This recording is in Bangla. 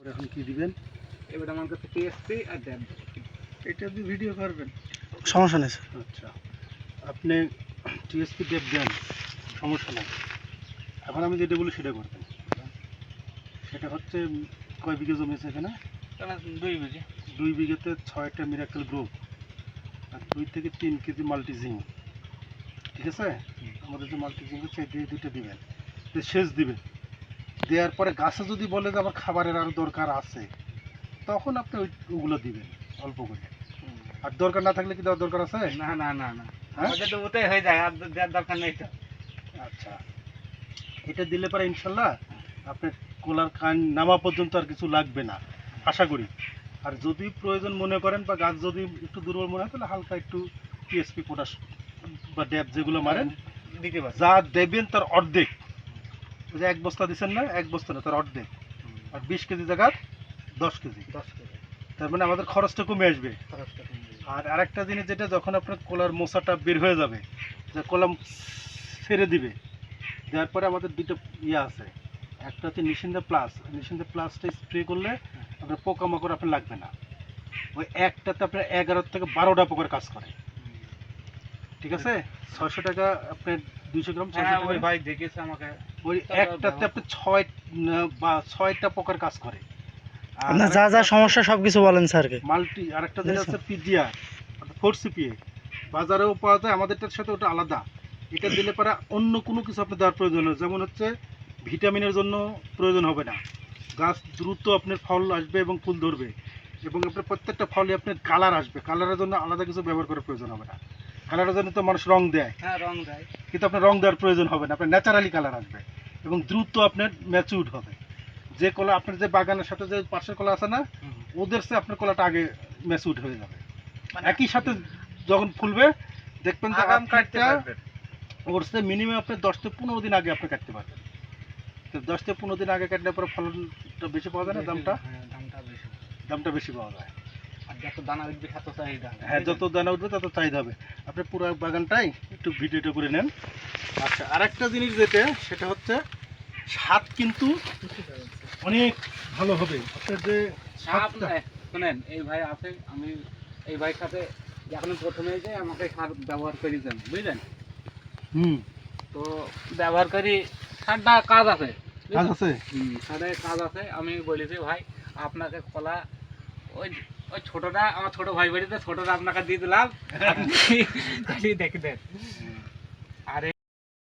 এখন কি দিবেন? এবার আমার কাছে টিএসপি আর ড্যাম। এটা দিয়ে ভিডিও করবেন? সমস্যা নেই স্যার। আচ্ছা, আপনি টিএসপি ডেপ দেন, সমস্যা নাই। এখন আমি যেটা বলি সেটা করবেন। সেটা হচ্ছে কয় বিঘা জমি আছে এখানে? 2 বিঘে। 2 বিঘাতে 6টা মিরাকেল গ্রুপ আর 2 থেকে 3 কেজি মাল্টিজিং, ঠিক আছে? আমাদের যে মাল্টিজিং হচ্ছে এই 2টা দিবেন, দিয়ে সেচ দিবেন। দেওয়ার পরে গাছে যদি বলে যে আমার খাবারের আরও দরকার আছে, তখন আপনি ওগুলো দিবেন অল্প করে। আর দরকার না থাকলে কি দেওয়ার দরকার আছে? না না না না, হ্যাঁ? আমাদের তো ওটাই হয়ে যায়, আর দেওয়ার দরকার নেই তো। আচ্ছা, এটা দিলে পরে ইনশাল্লাহ আপনার কোলার কান নামা পর্যন্ত আর কিছু লাগবে না আশা করি। আর যদি প্রয়োজন মনে করেন বা গাছ যদি একটু দুর্বল মনে হয়, তাহলে হালকা একটু টিএসপি পটাশ বা ড্যাপ যেগুলো মারেন দিতে পারছি। যা দেবেন তার অর্ধেক। ওই যে 1 বস্তা দিচ্ছেন না, 1 বস্তা না, তার অর্ধেক। আর 20 কেজি জায়গার 10 কেজি, 10 কেজি তার মানে আমাদের খরচটা কমে আসবে। খরচটা কমে যাবে। আর আরেকটা জিনিস যেটা, যখন আপনার কোলার মোসাটা বের হয়ে যাবে, যে কলাম ছেড়ে দিবে, দেওয়ার পরে আমাদের 2টা ইয়ে আছে। একটা হচ্ছে নিশিন্দা প্লাস, নিশিন্দা প্লাসটা স্প্রে করলে আপনার পোকামাকড় আপনার লাগবে না। ওই একটাতে আপনার 11 থেকে 12টা পোকার কাজ করে, ঠিক আছে? 600 টাকা আপনার 200 গ্রাম 600 হ্যাঁ, টাকা। ওই ভাই দেখেছে আমাকে। ওই একটাতে আপনি 6টা পোকার কাজ করে। আর আপনার যা যা সমস্যা সব কিছু বলেন স্যারকে। মাল্টি আরেকটা যেটা আছে পিজিআর, 4 CPA, বাজারেও পাওয়া যায়, আমাদেরটার সাথে ওটা আলাদা। এটা দিলে পরে অন্য কোনো কিছু আপনার দেওয়ার প্রয়োজন হয়, যেমন হচ্ছে ভিটামিনের জন্য প্রয়োজন হবে না। গাছ দ্রুত আপনার ফল আসবে এবং ফুল ধরবে, এবং আপনার প্রত্যেকটা ফলে আপনার কালার আসবে। কালারের জন্য আলাদা কিছু ব্যবহার করার প্রয়োজন হবে না। কালারের জন্য তো মানুষ রং দেয়, হ্যাঁ, রং দেয়। কিন্তু আপনার রং দেওয়ার প্রয়োজন হবে না, আপনার ন্যাচারালি কালার আসবে এবং দ্রুত আপনার ম্যাচিউর হবে। যে কলা আপনার যে বাগানের সাথে যে পাশের কলা আছে না, ওদের চেয়ে আপনার কলাটা আগে ম্যাচিউর হয়ে যাবে। মানে একই সাথে যখন ফুলবে দেখবেন যে আগাম কাটতে আপনারটা পারবেন। ওর চেয়ে মিনিমাম আপনি 10 থেকে 15 দিন আগে আপনি কাটতে পারবেন। তো 10 থেকে 15 দিন আগে কাটলে পরে ফলনটা বেশি পাওয়া যায় না, দামটা হ্যাঁ, দামটা বেশি। দামটা বেশি পাওয়া যায়। আর যত দানা উঠবে তত চাহিদা। হ্যাঁ, যত দানা উঠবে তত চাহিদা হবে। আপনি পুরো বাগানটাই একটু ভিডিওটা করে নেন। আচ্ছা, আরেকটা জিনিস যেটা, সেটা হচ্ছে স্বাদ কিন্তু অনেক ভালো হবে। আপনার যে স্বাদটা, শোনেন, এই ভাই আছে, আমি এই ভাইয়ের সাথে যখন প্রথমে যে আমাকে সার ব্যবহার করেছেন, বুঝলেন? তো ব্যবহার করি, সারটা কাজ আছে, কাজ আছে। সারের কাজ আছে। আমি বলেছি ভাই আপনাকে কলা ওই ওই ছোটটা আমার ছোট ভাই বাড়িতে, ছোটটা আপনাকে দিয়ে দিলাম, আপনি খালি দেখে দেন।